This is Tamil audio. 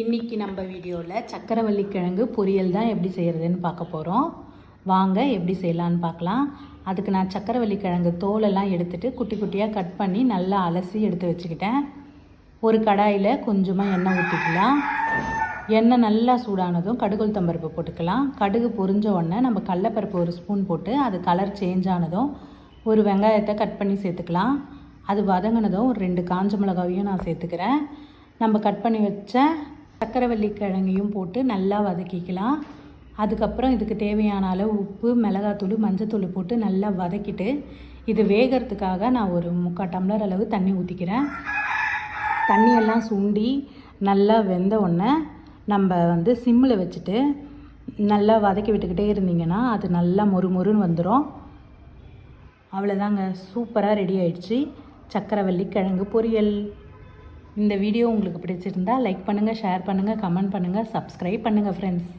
இன்றைக்கி நம்ம வீடியோவில் சக்கரவள்ளி கிழங்கு பொரியல் தான் எப்படி செய்கிறதுன்னு பார்க்க போகிறோம். வாங்க எப்படி செய்யலான்னு பார்க்கலாம். அதுக்கு நான் சக்கரவள்ளி கிழங்கு தோலெல்லாம் எடுத்துகிட்டு குட்டி குட்டியாக கட் பண்ணி நல்லா அலசி எடுத்து வச்சுக்கிட்டேன். ஒரு கடாயில் கொஞ்சமாக எண்ணெய் ஊற்றிக்கலாம். எண்ணெய் நல்லா சூடானதும் கடுகு உளுத்தம்பருப்பு போட்டுக்கலாம். கடுகு பொரிஞ்ச உடனே நம்ம கடலைப்பருப்பு ஒரு ஸ்பூன் போட்டு அது கலர் சேஞ்ச் ஆனதும் ஒரு வெங்காயத்தை கட் பண்ணி சேர்த்துக்கலாம். அது வதங்கினதும் ஒரு 2 காஞ்ச மிளகாவையும் நான் சேர்த்துக்கிறேன். நம்ம கட் பண்ணி வச்ச சக்கரவள்ளி கிழங்கையும் போட்டு நல்லா வதக்கிக்கலாம். அதுக்கப்புறம் இதுக்கு தேவையான அளவு உப்பு, மிளகாத்தூள், மஞ்சத்தூள் போட்டு நல்லா வதக்கிட்டு இது வேகிறதுக்காக நான் ஒரு 3/4 டம்ளர் அளவு தண்ணி ஊற்றிக்கிறேன். தண்ணியெல்லாம் சுண்டி நல்லா வெந்த உடனே நம்ம சிம்மில் வச்சுட்டு நல்லா வதக்கி விட்டுக்கிட்டே இருந்தீங்கன்னா அது நல்லா மொறுமொறுன்னு வந்துடும். அவ்வளோதாங்க, சூப்பராக ரெடி ஆயிடுச்சு சக்கரவள்ளி கிழங்கு பொரியல். இந்த வீடியோ உங்களுக்கு பிடிச்சிருந்தா லைக் பண்ணுங்கள், ஷேர் பண்ணுங்கள், கமெண்ட் பண்ணுங்கள், சப்ஸ்கிரைப் பண்ணுங்கள் ஃப்ரெண்ட்ஸ்.